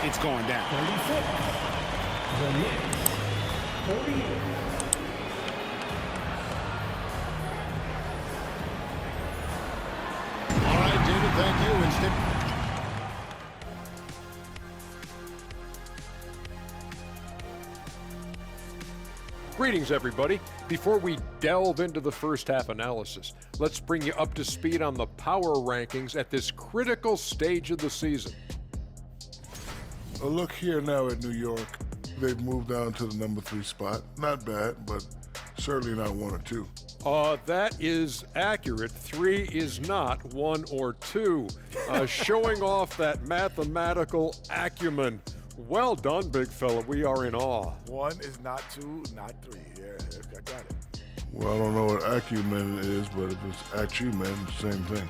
it's going down. 36. The Knicks. 48. All right, David, thank you. Instead. Greetings, everybody. Before we delve into the first half analysis, let's bring you up to speed on the power rankings at this critical stage of the season. A look here now at New York. They've moved down to the number 3 spot. Not bad, but certainly not 1 or 2. That is accurate. 3 is not 1 or 2. Showing off that mathematical acumen. Well done, big fella. We are in awe. 1 is not 2, not 3. Yeah, I got it. Well, I don't know what acumen is, but if it's acumen, same thing.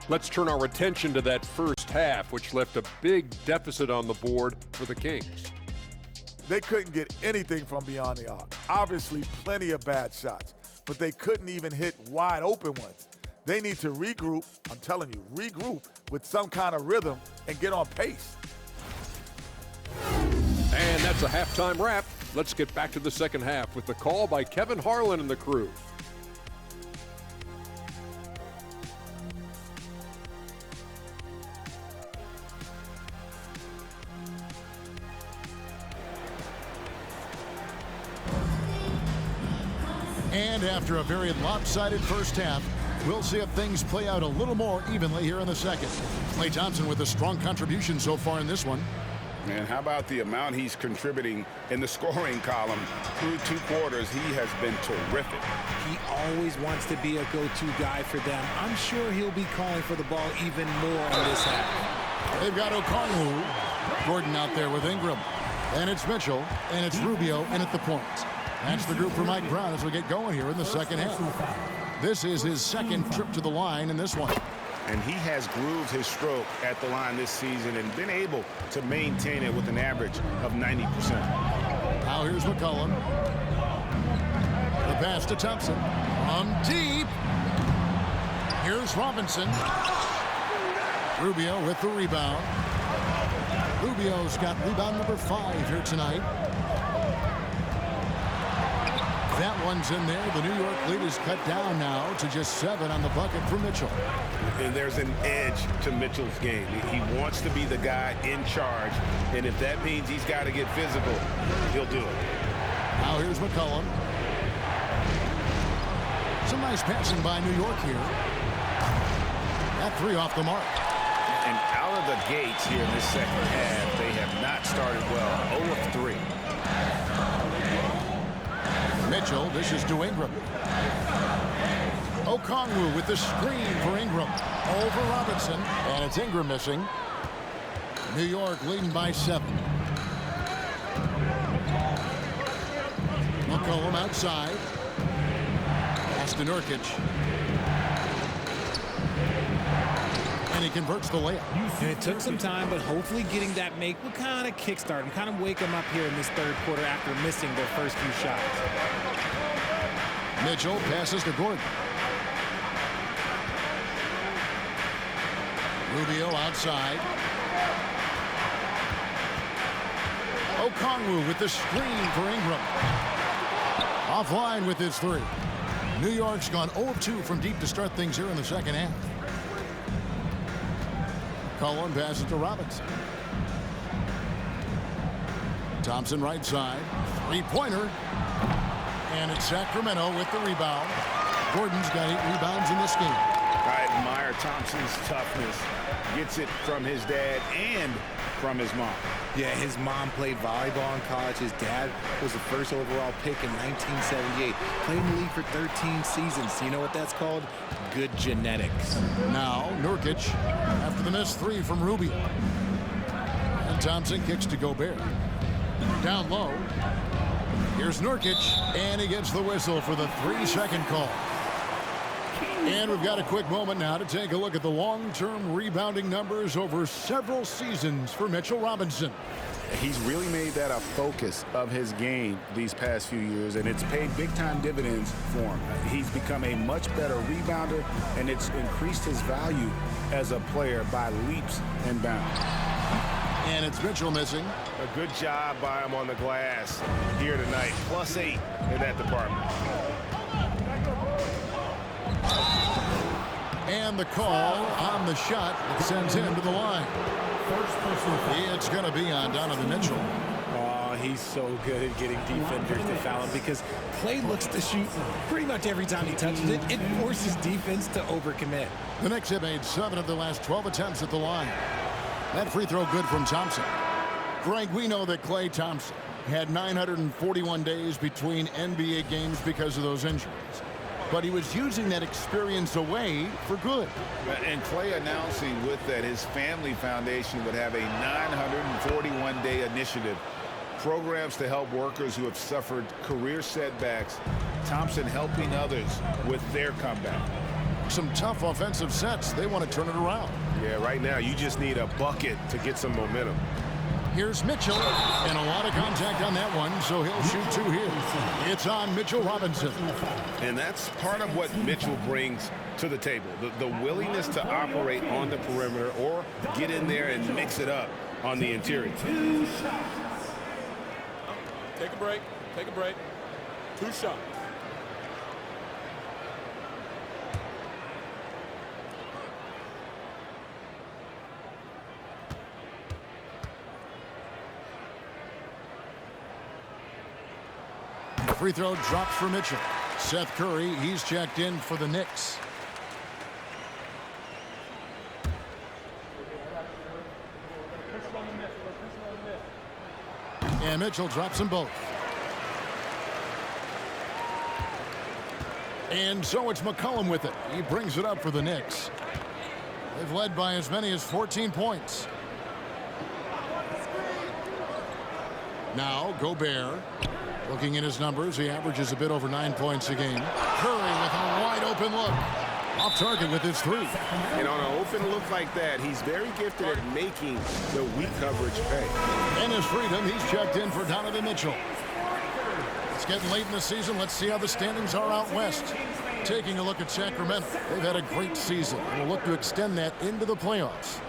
Let's turn our attention to that first half, which left a big deficit on the board for the Kings. They couldn't get anything from beyond the arc. Obviously, plenty of bad shots, but they couldn't even hit wide open ones. They need to regroup, I'm telling you, regroup with some kind of rhythm and get on pace. And that's a halftime wrap. Let's get back to the second half with the call by Kevin Harlan and the crew. And after a very lopsided first half, we'll see if things play out a little more evenly here in the second. Klay Thompson with a strong contribution so far in this one. And how about the amount he's contributing in the scoring column through 2 quarters? He has been terrific. He always wants to be a go-to guy for them. I'm sure he'll be calling for the ball even more on this half. They've got Okongwu. Gordon out there with Ingram. And it's Mitchell. And it's Rubio in at the point. That's the group for Mike Brown as we get going here in the second half. This is his second trip to the line in this one. And he has grooved his stroke at the line this season and been able to maintain it with an average of 90%. Now here's McCollum. The pass to Thompson. From deep. Here's Robinson. Rubio with the rebound. Rubio's got rebound number 5 here tonight. That one's in there. The New York lead is cut down now to just 7 on the bucket for Mitchell. And there's an edge to Mitchell's game. He wants to be the guy in charge, and if that means he's got to get physical, he'll do it. Now here's McCollum. Some nice passing by New York here. That 3 off the mark. And out of the gates here in this second half, they have not started well. 0 of 3. Mitchell dishes to Ingram. Okongwu with the screen for Ingram. Over Robinson. And it's Ingram missing. New York leading by 7. McCollum outside. Pass to Nurkic. And he converts the layup. And it took some time, but hopefully getting that make will kind of kickstart him, kind of wake him up here in this third quarter after missing their first few shots. Mitchell passes to Gordon. Rubio outside. Okongwu with the screen for Ingram. Offline with his 3. New York's gone 0-2 from deep to start things here in the second half. Cullen passes to Robinson. Thompson right side. 3-pointer. And it's Sacramento with the rebound. Gordon's got 8 rebounds in this game. I admire Thompson's toughness. Gets it from his dad and from his mom. Yeah, his mom played volleyball in college. His dad was the first overall pick in 1978. Played in the league for 13 seasons. You know what that's called? Good genetics. Now, Nurkic after the missed 3 from Rubio. And Thompson kicks to Gobert. Down low. Here's Nurkic, and he gets the whistle for the 3-second call. And we've got a quick moment now to take a look at the long-term rebounding numbers over several seasons for Mitchell Robinson. He's really made that a focus of his game these past few years, and it's paid big-time dividends for him. He's become a much better rebounder, and it's increased his value as a player by leaps and bounds. And it's Mitchell missing. A good job by him on the glass here tonight. +8 in that department. And the call on the shot that sends him to the line. It's going to be on Donovan Mitchell. Oh, he's so good at getting defenders to foul him because Klay looks to shoot pretty much every time he touches it. It forces defense to overcommit. The Knicks have made 7 of the last 12 attempts at the line. That free throw good from Thompson. Greg, we know that Klay Thompson had 941 days between NBA games because of those injuries. But he was using that experience away for good. And Klay announcing with that his family foundation would have a 941-day initiative. Programs to help workers who have suffered career setbacks. Thompson helping others with their comeback. Some tough offensive sets. They want to turn it around. Yeah, right now you just need a bucket to get some momentum. Here's Mitchell, and a lot of contact on that one, so he'll shoot 2 here. It's on Mitchell Robinson. And that's part of what Mitchell brings to the table. The willingness to operate on the perimeter or get in there and mix it up on the interior. Take a break. Take a break. 2 shots. Free throw drops for Mitchell. Seth Curry, he's checked in for the Knicks. And Mitchell drops them both. And so it's McCollum with it. He brings it up for the Knicks. They've led by as many as 14 points. Now Gobert. Looking at his numbers, he averages a bit over 9 points a game. Curry with a wide open look. Off target with his 3. And on an open look like that, he's very gifted at making the weak coverage pay. And his freedom, he's checked in for Donovan Mitchell. It's getting late in the season. Let's see how the standings are out west. Taking a look at Sacramento. They've had a great season and will look to extend that into the playoffs.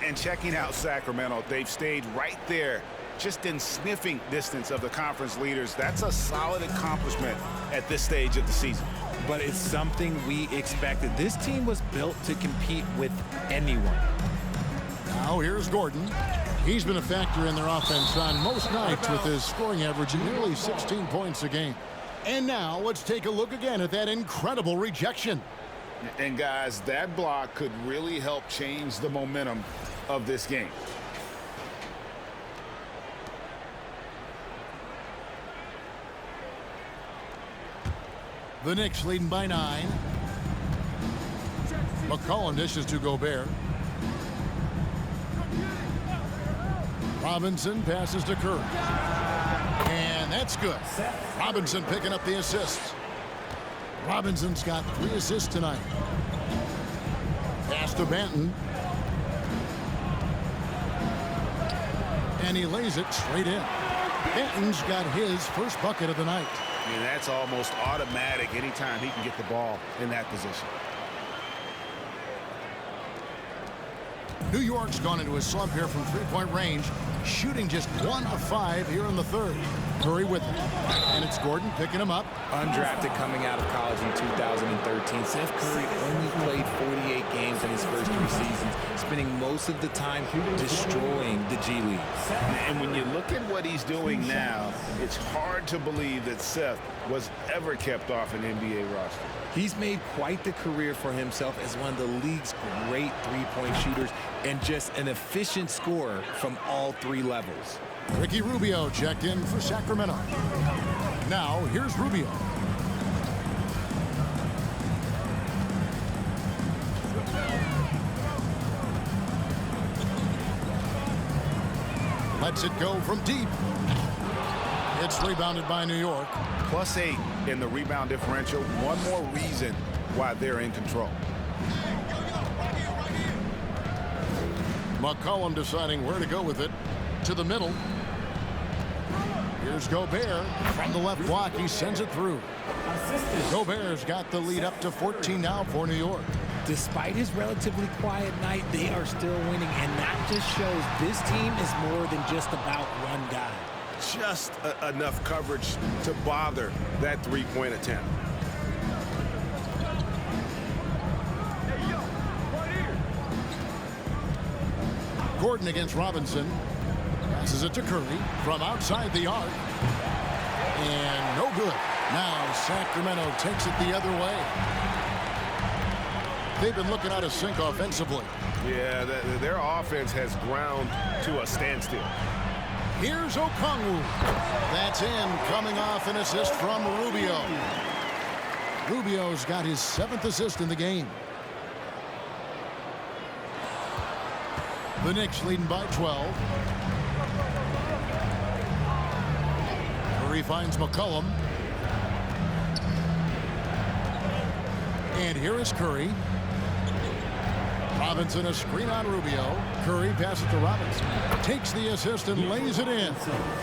And checking out Sacramento, they've stayed right there, just in sniffing distance of the conference leaders. That's a solid accomplishment at this stage of the season. But it's something we expected. This team was built to compete with anyone. Now here's Gordon. He's been a factor in their offense on most nights with his scoring average of nearly 16 points a game. And now let's take a look again at that incredible rejection. And guys, that block could really help change the momentum of this game. The Knicks leading by 9. McCollum dishes to Gobert. Robinson passes to Curry. And that's good. Robinson picking up the assists. Robinson's got 3 assists tonight. Pass to Banton. And he lays it straight in. Banton's got his first bucket of the night. I mean, that's almost automatic anytime he can get the ball in that position. New York's gone into a slump here from 3-point range, shooting just 1 of 5 here in the 3rd. Curry with it. And it's Gordon picking him up. Undrafted coming out of college in 2013. Seth Curry only played 48 games in his first 3 seasons, spending most of the time destroying the G League. And when you look at what he's doing now, it's hard to believe that Seth was ever kept off an NBA roster. He's made quite the career for himself as one of the league's great three-point shooters and just an efficient scorer from all 3 levels. Ricky Rubio checked in for Sacramento. Now here's Rubio. Lets it go from deep. It's rebounded by New York. +8 in the rebound differential. One more reason why they're in control. McCollum deciding where to go with it. To the middle. Here's Gobert. From the left block, he sends it through. Gobert's got the lead up to 14 now for New York. Despite his relatively quiet night, they are still winning, and that just shows this team is more than just about one guy. Just enough coverage to bother that three-point attempt. Gordon against Robinson. Passes it to Curry from outside the arc. And no good. Now Sacramento takes it the other way. They've been looking out of sync offensively. Yeah, their offense has ground to a standstill. Here's Okongwu. That's in, coming off an assist from Rubio. Rubio's got his 7th assist in the game. The Knicks leading by 12. Curry finds McCollum. And here is Curry. Robinson, a screen on Rubio. Curry passes to Robinson. Takes the assist and lays it in.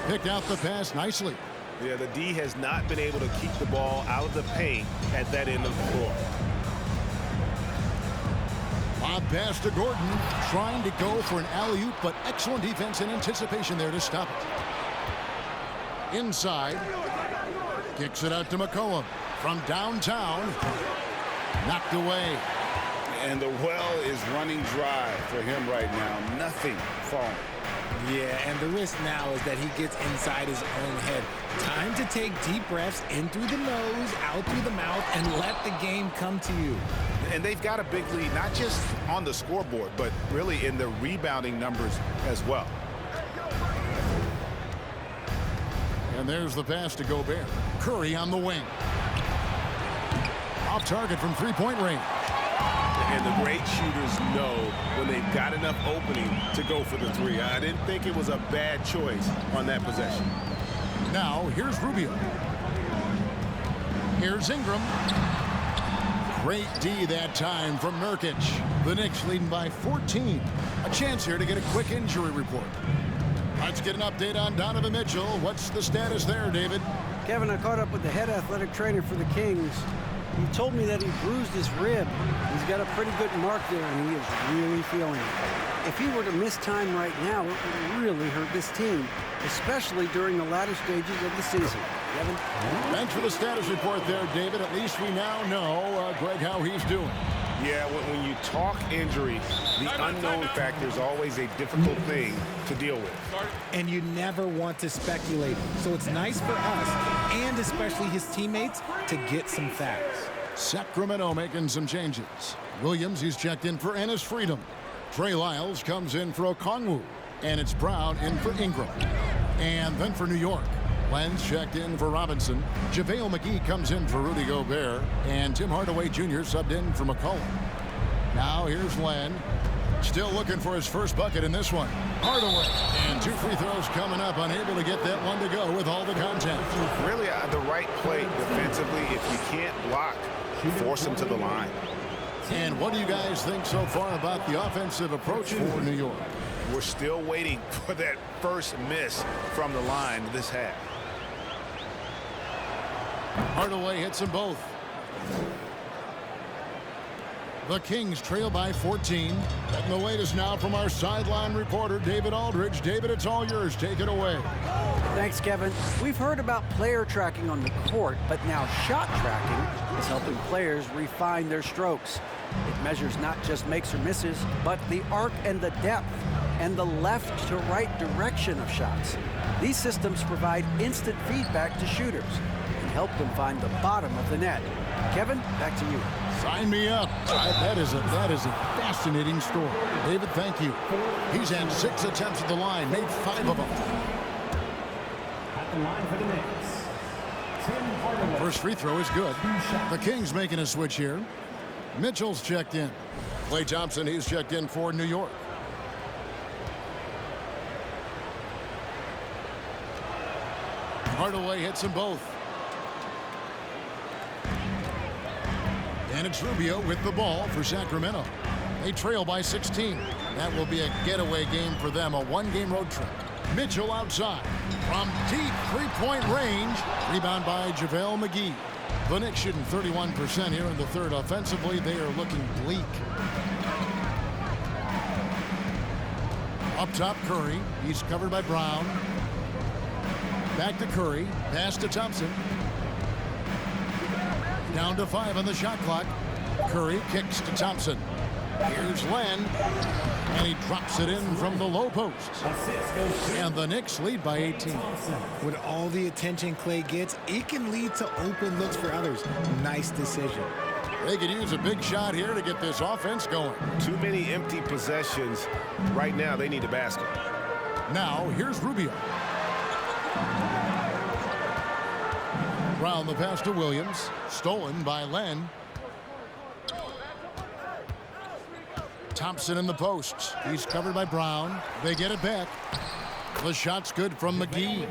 Picked out the pass nicely. Yeah, the D has not been able to keep the ball out of the paint at that end of the floor. Lob pass to Gordon. Trying to go for an alley-oop, but excellent defense and anticipation there to stop it. Inside. Kicks it out to McCollum. From downtown. Knocked away. And the well is running dry for him right now. Nothing falling. Yeah, and the risk now is that he gets inside his own head. Time to take deep breaths in through the nose, out through the mouth, and let the game come to you. And they've got a big lead, not just on the scoreboard, but really in the rebounding numbers as well. And there's the pass to Gobert. Curry on the wing. Off target from three-point range. And the great shooters know when they've got enough opening to go for the three. I didn't think it was a bad choice on that possession. Now, here's Rubio. Here's Ingram. Great D that time from Nurkic. The Knicks leading by 14. A chance here to get a quick injury report. Let's get an update on Donovan Mitchell. What's the status there, David? Kevin, I caught up with the head athletic trainer for the Kings. He told me that he bruised his rib. He's got a pretty good mark there, and he is really feeling it. If he were to miss time right now, it would really hurt this team, especially during the latter stages of the season. Kevin? Thanks for the status report there, David. At least we now know, Greg, how he's doing. Yeah, when you talk injury, the unknown factor is always a difficult thing to deal with. And you never want to speculate. So it's nice for us, and especially his teammates, to get some facts. Sacramento making some changes. Williams, he's checked in for Ennis Freedom. Trey Lyles comes in for Okongwu. And it's Brown in for Ingram. And then for New York, Lenz checked in for Robinson. JaVale McGee comes in for Rudy Gobert. And Tim Hardaway Jr. subbed in for McCollum. Now here's Len. Still looking for his first bucket in this one. Hardaway. And 2 free throws coming up. Unable to get that one to go with all the contact. Really the right play defensively. If you can't block, force him to the line. And what do you guys think so far about the offensive approach for New York? We're still waiting for that first miss from the line this half. Hardaway hits them both. The Kings trail by 14. And the latest now from our sideline reporter, David Aldridge. David, it's all yours. Take it away. Thanks, Kevin. We've heard about player tracking on the court, but now shot tracking is helping players refine their strokes. It measures not just makes or misses, but the arc and the depth and the left to right direction of shots. These systems provide instant feedback to shooters and help them find the bottom of the net. Kevin, back to you. Sign me up. That is a fascinating story. David, thank you. He's had 6 attempts at the line, made 5 of them. At the line for the Knicks, Tim Hardaway. First free throw is good. The Kings making a switch here. Mitchell's checked in. Klay Thompson, he's checked in for New York. Hardaway hits them both. And it's Rubio with the ball for Sacramento. They trail by 16. That will be a getaway game for them, a 1-game road trip. Mitchell outside from deep 3-point range. Rebound by JaVale McGee. The Knicks shooting 31% here in the third. Offensively, they are looking bleak. Up top, Curry. He's covered by Brown. Back to Curry. Pass to Thompson. Down to 5 on the shot clock. Curry kicks to Thompson. Here's Len. And he drops it in from the low post. And the Knicks lead by 18. With all the attention Clay gets, it can lead to open looks for others. Nice decision. They could use a big shot here to get this offense going. Too many empty possessions. Right now, they need a basket. Now, here's Rubio. Brown the pass to Williams. Stolen by Len. Thompson in the post. He's covered by Brown. They get it back. The shot's good from McGee.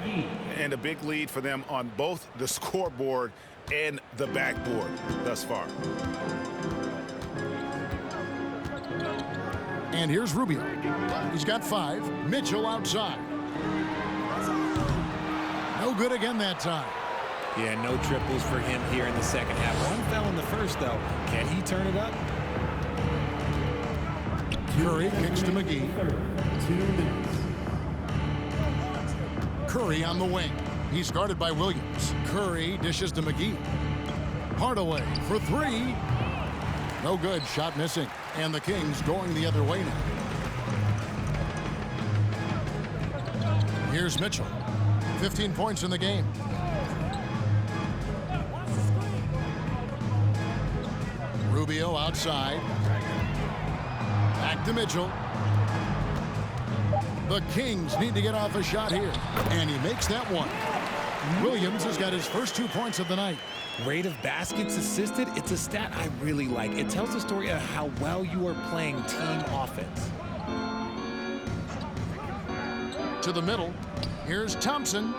And a big lead for them on both the scoreboard and the backboard thus far. And here's Rubio. He's got 5. Mitchell outside. No good again that time. Yeah, no triples for him here in the second half. One fell in the first, though. Can he turn it up? Curry kicks to McGee. Curry on the wing. He's guarded by Williams. Curry dishes to McGee. Hardaway for 3. No good. Shot missing. And the Kings going the other way now. Here's Mitchell. 15 points in the game. Rubio outside. Back to Mitchell. The Kings need to get off a shot here. And he makes that one. Williams has got his first 2 points of the night. Rate of baskets assisted, it's a stat I really like. It tells the story of how well you are playing team offense. To the middle. Here's Thompson.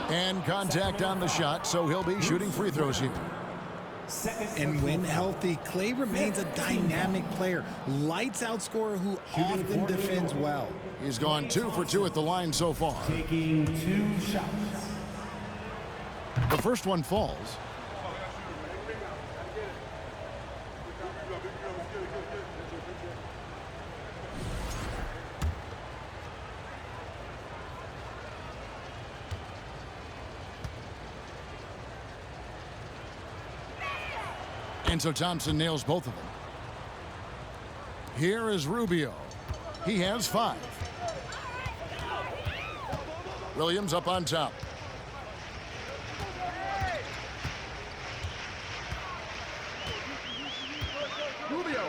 And contact on the shot, so he'll be shooting free throws here. And when healthy, Clay remains a dynamic player. Lights out scorer who often defends well. He's gone 2 for 2 at the line so far. Taking 2 shots. The first one falls. And so Thompson nails both of them. Here is Rubio. He has 5. Williams up on top.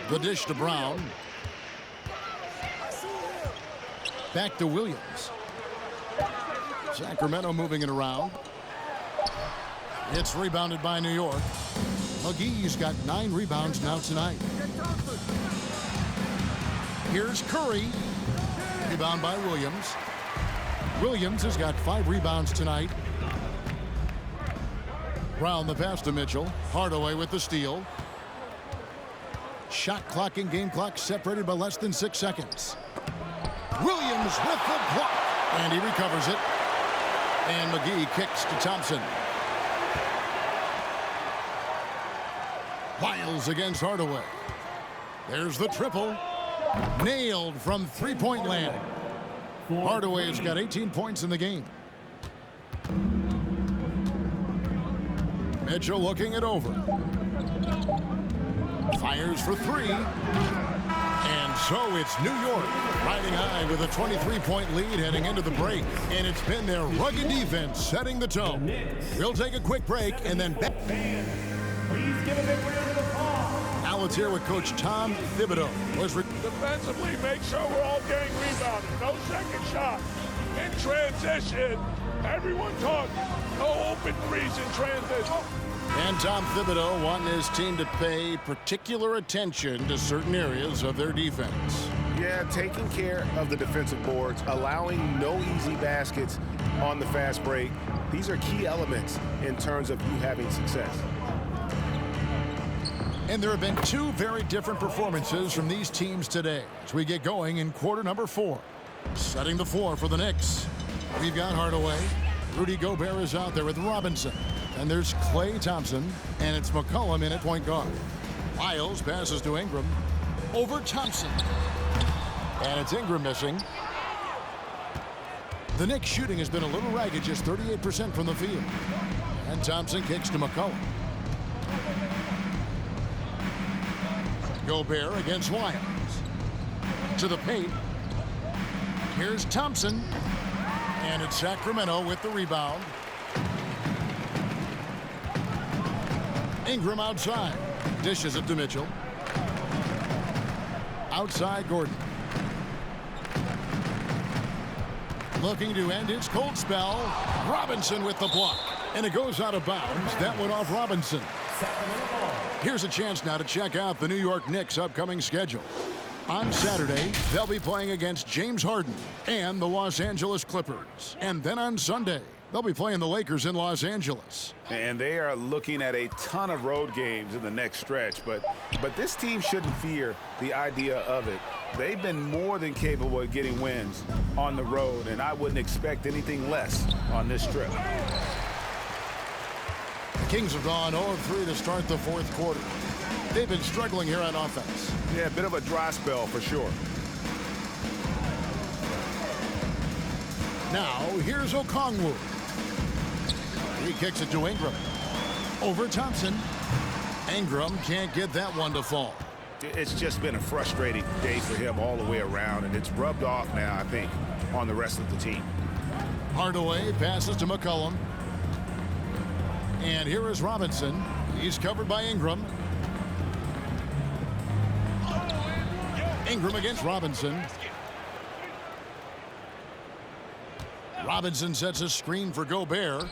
The dish to Brown. Back to Williams. Sacramento moving it around. It's rebounded by New York. McGee's got 9 rebounds now tonight. Here's Curry. Rebound by Williams. Williams has got 5 rebounds tonight. Brown the pass to Mitchell. Hardaway with the steal. Shot clock and game clock separated by less than 6 seconds. Williams with the block. And he recovers it. And McGee kicks to Thompson. Miles against Hardaway. There's the triple. Nailed from three-point land. Hardaway's got 18 points in the game. Mitchell looking it over. Fires for 3. And so it's New York riding high with a 23-point lead heading into the break. And it's been their rugged defense setting the tone. We'll take a quick break and then back. Please give a big round of applause. Now let's hear what Coach Tom Thibodeau was. Defensively, make sure we're all getting rebounded. No second shot. In transition, everyone talk. No open threes in transition. And Tom Thibodeau wanting his team to pay particular attention to certain areas of their defense. Yeah, taking care of the defensive boards, allowing no easy baskets on the fast break. These are key elements in terms of you having success. And there have been 2 very different performances from these teams today as we get going in quarter number 4. Setting the floor for the Knicks. We've got Hardaway. Rudy Gobert is out there with Robinson. And there's Klay Thompson, and it's McCollum in at point guard. Miles passes to Ingram. Over Thompson. And it's Ingram missing. The Knicks shooting has been a little ragged, just 38% from the field. And Thompson kicks to McCollum. Gobert against Wiles. To the paint. Here's Thompson. And it's Sacramento with the rebound. Ingram outside. Dishes it to Mitchell. Outside Gordon. Looking to end his cold spell. Robinson with the block. And it goes out of bounds. That went off Robinson. Here's a chance now to check out the New York Knicks' upcoming schedule. On Saturday, they'll be playing against James Harden and the Los Angeles Clippers. And then on Sunday, they'll be playing the Lakers in Los Angeles. And they are looking at a ton of road games in the next stretch. But this team shouldn't fear the idea of it. They've been more than capable of getting wins on the road, and I wouldn't expect anything less on this trip. The Kings have gone 0-3 to start the fourth quarter. They've been struggling here on offense. Yeah, a bit of a dry spell for sure. Now, here's Okongwu. He kicks it to Ingram. Over Thompson. Ingram can't get that one to fall. It's just been a frustrating day for him all the way around, and it's rubbed off now, I think, on the rest of the team. Hardaway passes to McCollum. And here is Robinson. He's covered by Ingram. Ingram against Robinson. Robinson sets a screen for Gobert.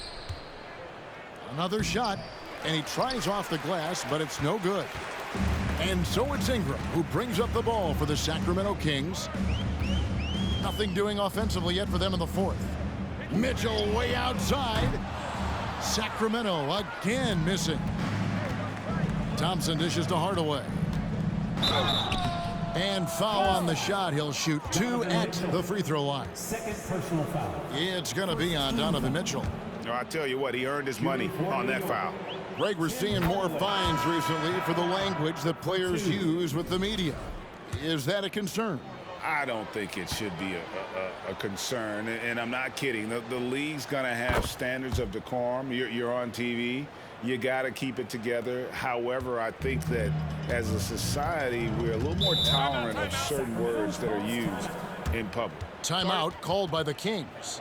Another shot, and he tries off the glass, but it's no good. And so it's Ingram who brings up the ball for the Sacramento Kings. Nothing doing offensively yet for them in the fourth. Mitchell way outside. Sacramento again missing. Thompson dishes to Hardaway. And foul on the shot. He'll shoot 2 at the free throw line. Second personal foul. It's going to be on Donovan Mitchell. No, I tell you what, he earned his money on that foul. Greg, we're seeing more fines recently for the language that players use with the media. Is that a concern? I don't think it should be a concern, and I'm not kidding. The league's going to have standards of decorum. You're on TV. You got to keep it together. However, I think that as a society, we're a little more tolerant of certain words that are used in public. Timeout called by the Kings.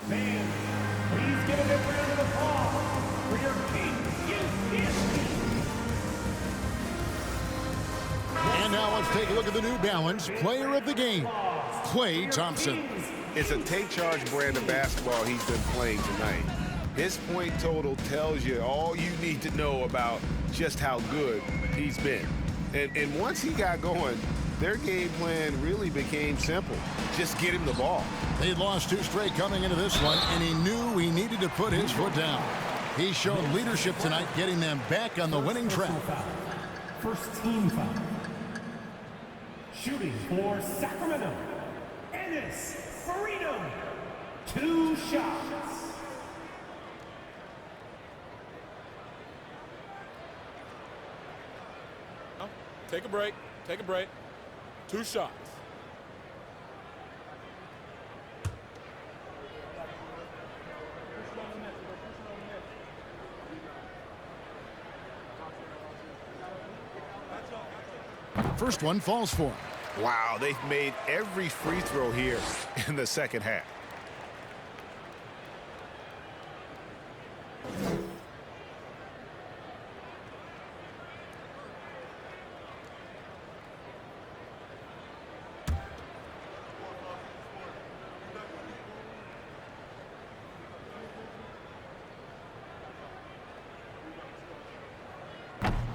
Fans, please give a big round of applause for your Kings. And now let's take a look at the New Balance player of the game, Klay Thompson. It's a take-charge brand of basketball he's been playing tonight. His point total tells you all you need to know about just how good he's been. And once he got going, their game plan really became simple. Just get him the ball. They'd lost 2 straight coming into this one, and he knew he needed to put his foot down. He showed leadership tonight, getting them back on the winning track. First team foul. Shooting for Sacramento. Ennis Freedom. 2 shots. Take a break. Take a break. 2 shots. First one falls for him. Wow, they've made every free throw here in the second half.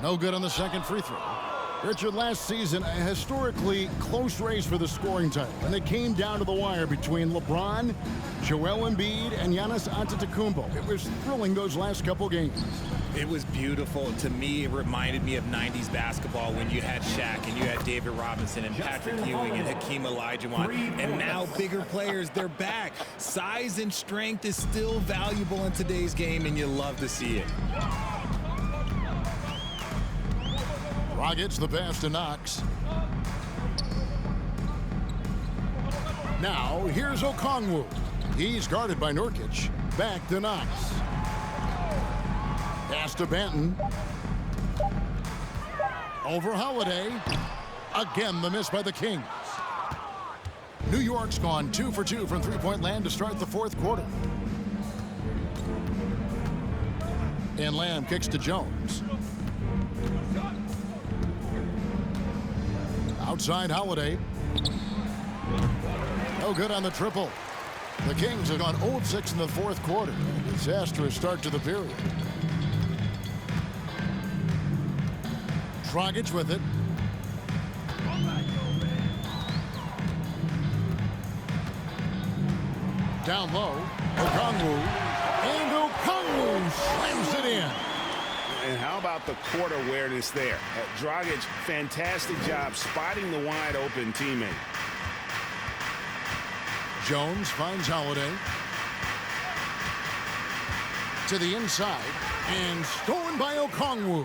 No good on the second free throw. Richard, last season, a historically close race for the scoring title, and it came down to the wire between LeBron, Joel Embiid, and Giannis Antetokounmpo. It was thrilling those last couple games. It was beautiful. To me, it reminded me of 90s basketball when you had Shaq and you had David Robinson and Patrick Ewing and Hakeem Olajuwon. And now bigger players, they're back. Size and strength is still valuable in today's game, and you love to see it. Dragic the pass to Knox. Now, here's Okongwu. He's guarded by Nurkic. Back to Knox. Pass to Benton. Over Holiday. Again, the miss by the Kings. New York's gone 2 for 2 from three-point land to start the fourth quarter. And Lamb kicks to Jones. Outside Holiday. No good on the triple. The Kings have gone 0 of 6 in the fourth quarter. Disastrous start to the period. Dragic with it. Down low. Okongwu. And Okongwu slams it in. And how about the court awareness there? Dragic, fantastic job spotting the wide open teammate. Jones finds Holiday. To the inside. And stolen by Okongwu.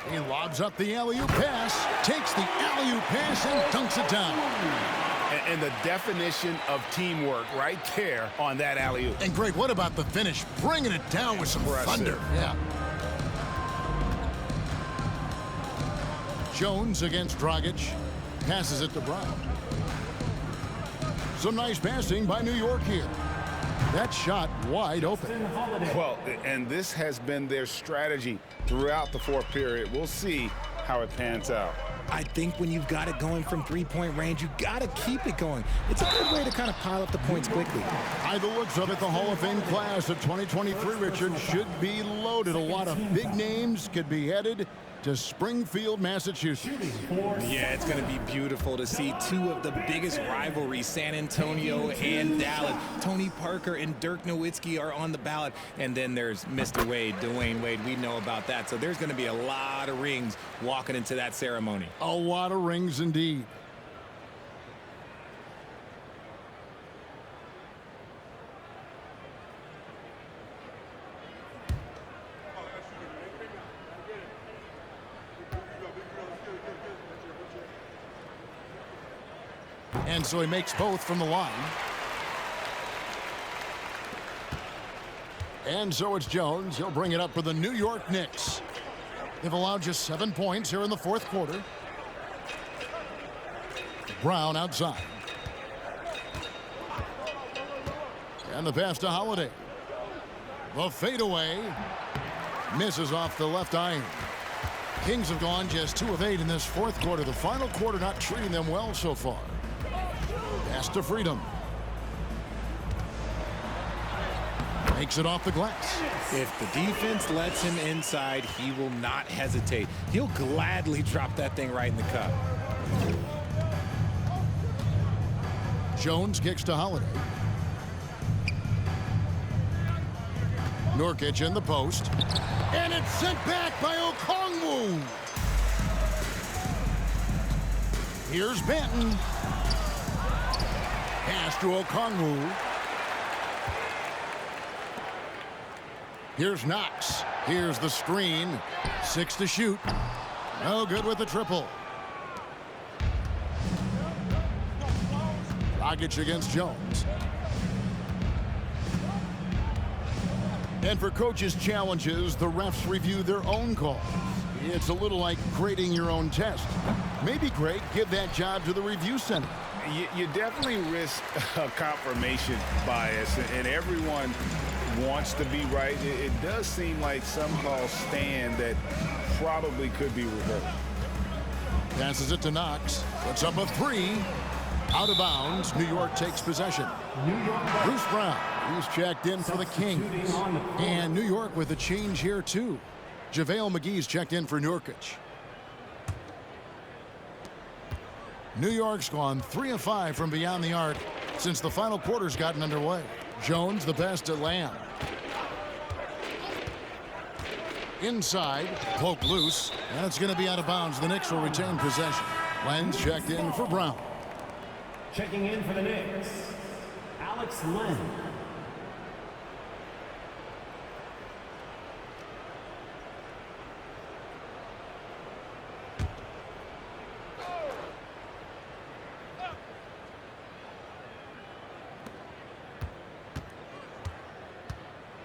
He lobs up the alley-oop pass. Takes the alley-oop pass and dunks it down. And the definition of teamwork right there on that alley-oop. And Greg, what about the finish? Bringing it down with some thunder. Yeah. Jones against Dragic. Passes it to Brown. Some nice passing by New York here. That shot wide open. Well, and this has been their strategy throughout the fourth period. We'll see how it pans out. I think when you've got it going from three-point range, you got to keep it going. It's a good way to kind of pile up the points quickly. By the looks of it, the Hall of Fame class of 2023, Richard, should be loaded. A lot of big names could be headed to Springfield, Massachusetts. Yeah, it's going to be beautiful to see two of the biggest rivalries, San Antonio and Dallas. Tony Parker and Dirk Nowitzki are on the ballot. And then there's Mr. Wade, Dwayne Wade. We know about that. So there's going to be a lot of rings walking into that ceremony. A lot of rings indeed. And so he makes both from the line. And so it's Jones. He'll bring it up for the New York Knicks. They've allowed just 7 points here in the fourth quarter. Brown outside. And the pass to Holiday. The fadeaway misses off the left iron. Kings have gone just 2 of 8 in this fourth quarter. The final quarter not treating them well so far. Pass to Freedom. Makes it off the glass. If the defense lets him inside, he will not hesitate. He'll gladly drop that thing right in the cup. Jones kicks to Holiday. Nurkic in the post. And it's sent back by Okongwu. Here's Benton. Pass to Okongwu. Here's Knox. Here's the screen. 6 to shoot. No good with the triple. Dragic against Jones. And for coaches' challenges, the refs review their own calls. It's a little like grading your own test. Maybe, Greg, give that job to the review center. You definitely risk a confirmation bias, and everyone wants to be right. It does seem like some calls stand that probably could be reversed. Passes it to Knox. Puts up a 3. Out of bounds. New York takes possession. Bruce Brown. He's checked in for the Kings. And New York with a change here, too. JaVale McGee's checked in for Nurkic. New York's gone 3 of 5 from beyond the arc since the final quarter's gotten underway. Jones the pass to Lamb. inside, poke loose, and it's going to be out of bounds. The Knicks will retain possession. Len's checked in for Brown. Checking in for the Knicks, Alex Len.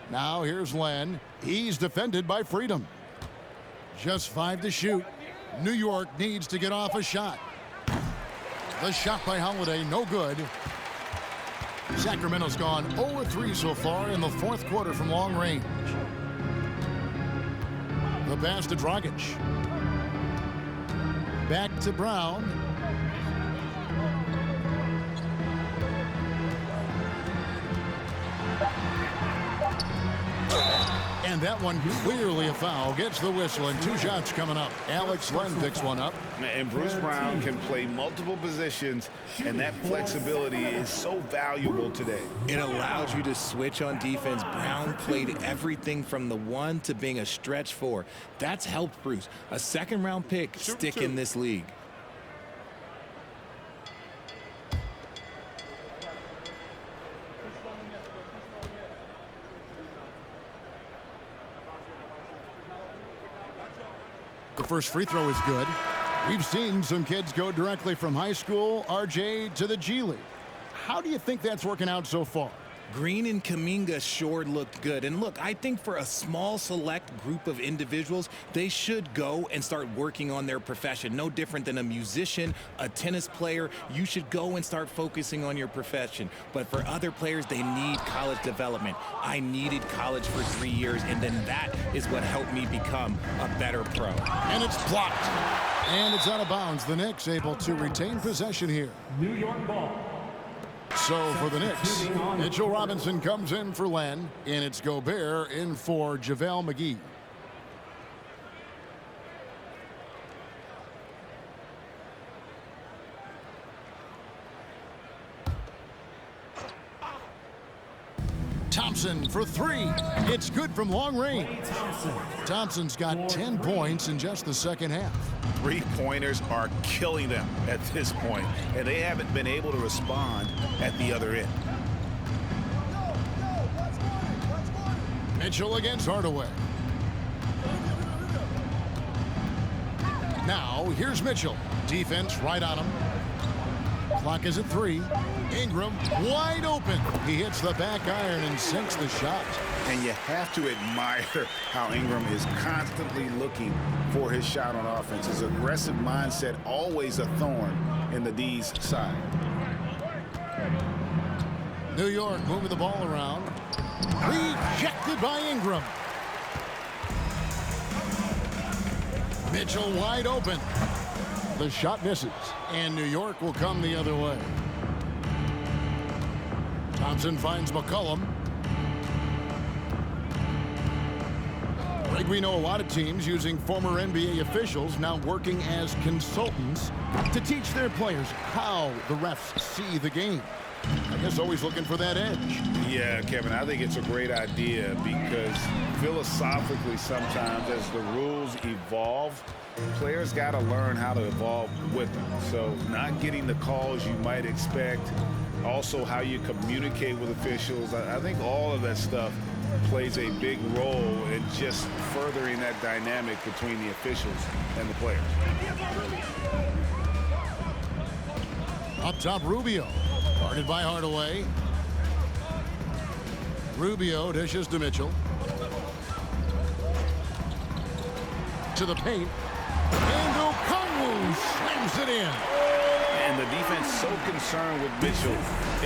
Now here's Len. He's defended by Freedom. Just 5 to shoot. New York needs to get off a shot. The shot by Holiday, no good. Sacramento's gone 0-3 so far in the fourth quarter from long range. The pass to Dragic. Back to Brown. And that one clearly a foul. Gets the whistle, and 2 shots coming up. Alex Len picks one up. And Bruce Brown can play multiple positions, and that flexibility is so valuable today. It allows you to switch on defense. Brown played everything from the 1 to being a stretch 4. That's helped Bruce. A second-round pick stick in this league. The first free throw is good. We've seen some kids go directly from high school, RJ, to the G League. How do you think that's working out so far? Green and Kuminga sure looked good. And look, I think for a small select group of individuals, they should go and start working on their profession. No different than a musician, a tennis player. You should go and start focusing on your profession. But for other players, they need college development. I needed college for 3 years, and then that is what helped me become a better pro. And it's blocked. And it's out of bounds. The Knicks able to retain possession here. New York ball. So for the Knicks, Mitchell Robinson comes in for Len, and it's Gobert in for JaVale McGee. Thompson for 3. It's good from long range. Thompson's got 10 points in just the second half. 3-pointers are killing them at this point, and they haven't been able to respond at the other end. Mitchell against Hardaway. Now here's Mitchell. Defense right on him. Clock is at 3. Ingram wide open. He hits the back iron and sinks the shot. And you have to admire how Ingram is constantly looking for his shot on offense. His aggressive mindset always a thorn in the D's side. New York moving the ball around. Rejected by Ingram. Mitchell wide open. The shot misses, and New York will come the other way. Thompson finds McCollum. Like we know, a lot of teams using former NBA officials now working as consultants to teach their players how the refs see the game. I guess always looking for that edge. Yeah, Kevin, I think it's a great idea because philosophically sometimes as the rules evolve, players got to learn how to evolve with them. So not getting the calls you might expect, also how you communicate with officials. I think all of that stuff plays a big role in just furthering that dynamic between the officials and the players. Up top, Rubio. Guarded by Hardaway. Rubio dishes to Mitchell. To the paint. And Okongwu slams it in. And the defense so concerned with Mitchell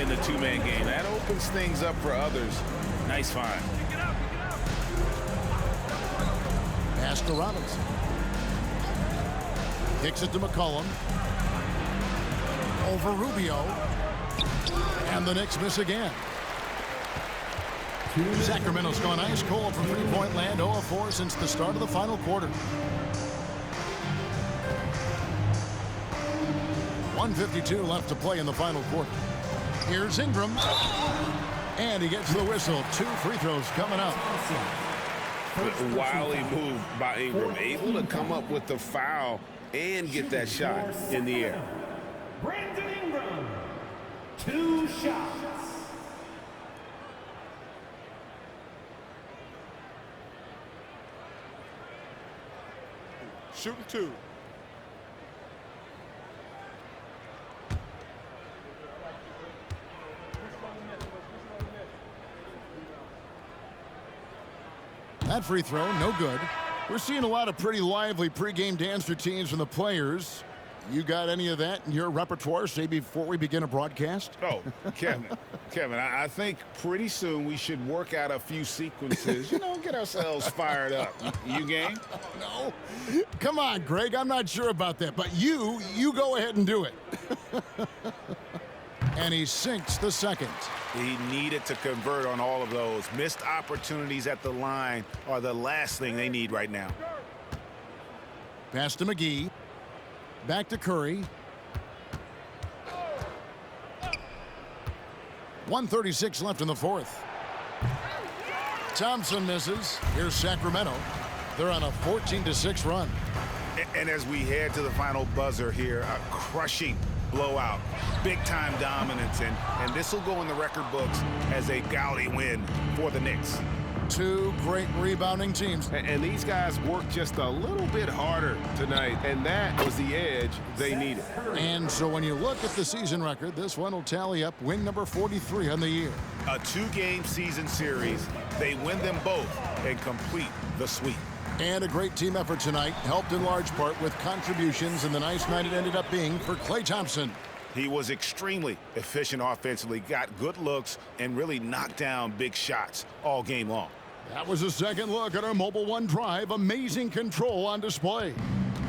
in the two-man game. That opens things up for others. Nice find. Pass to Robinson. Kicks it to McCollum. Over Rubio. And the Knicks miss again. Sacramento's gone ice cold from three-point land, 0 of 4 since the start of the final quarter. 1:52 left to play in the final quarter. Here's Ingram. And he gets the whistle. 2 free throws coming up. Wily move by Ingram, able to come up with the foul and get that shot in the air. Brandon Ingram, 2 shots. Shooting 2. That free throw, no good. We're seeing a lot of pretty lively pregame dance routines from the players. You got any of that in your repertoire, say, before we begin a broadcast? Oh, Kevin, I think pretty soon we should work out a few sequences, get ourselves fired up. You game? No. Come on, Greg, I'm not sure about that, but you go ahead and do it. And he sinks the second. He needed to convert on all of those. Missed opportunities at the line are the last thing they need right now. Pass to McGee. Back to Curry. 1:36 left in the fourth. Thompson misses. Here's Sacramento. They're on a 14-6 run. And as we head to the final buzzer here, a crushing blowout, big-time dominance, and this will go in the record books as a gaudy win for the Knicks. Two great rebounding teams. And these guys worked just a little bit harder tonight, and that was the edge they needed. And so when you look at the season record, this one will tally up win number 43 on the year. A 2-game season series. They win them both and complete the sweep. And a great team effort tonight, helped in large part with contributions, and the nice night it ended up being for Klay Thompson. He was extremely efficient offensively, got good looks, and really knocked down big shots all game long. That was a second look at our Mobile One Drive. Amazing control on display.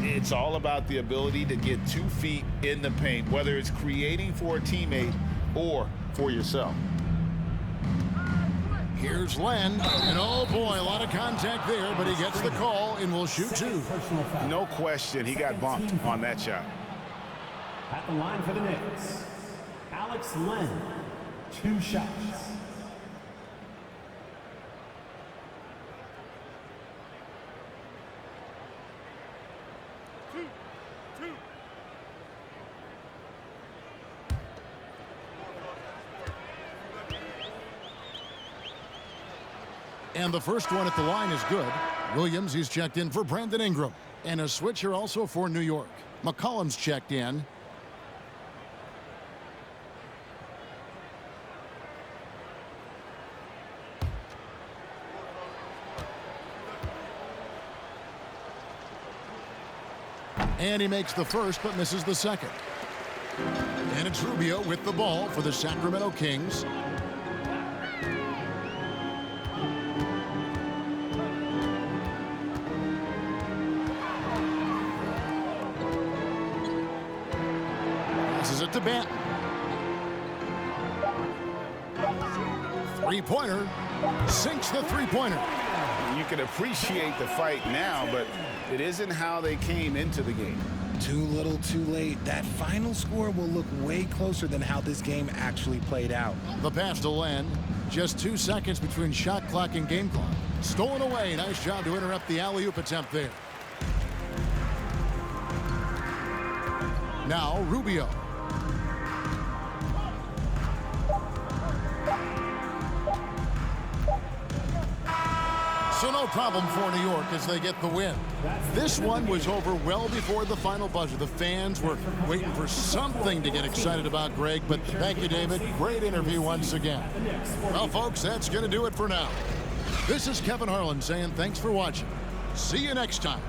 It's all about the ability to get 2 feet in the paint, whether it's creating for a teammate or for yourself. Here's Len, and oh boy, a lot of contact there, but he gets the call and will shoot 2. No question, he got bumped on that shot. At the line for the Knicks, Alex Len, 2 shots. And the first one at the line is good. Williams, he's checked in for Brandon Ingram. And a switcher also for New York. McCollum's checked in. And he makes the first but misses the second. And it's Rubio with the ball for the Sacramento Kings. Passes it to Banton. Three-pointer. Sinks the three-pointer. You can appreciate the fight now, but it isn't how they came into the game. Too little, too late. That final score will look way closer than how this game actually played out. The pass to Len. Just 2 seconds between shot clock and game clock. Stolen away. Nice job to interrupt the alley-oop attempt there. Now Rubio. So no problem for New York as they get the win. This one was over well before the final buzzer. The fans were waiting for something to get excited about, Greg, but thank you, David. Great interview once again. Well, folks, that's going to do it for now. This is Kevin Harlan saying thanks for watching. See you next time.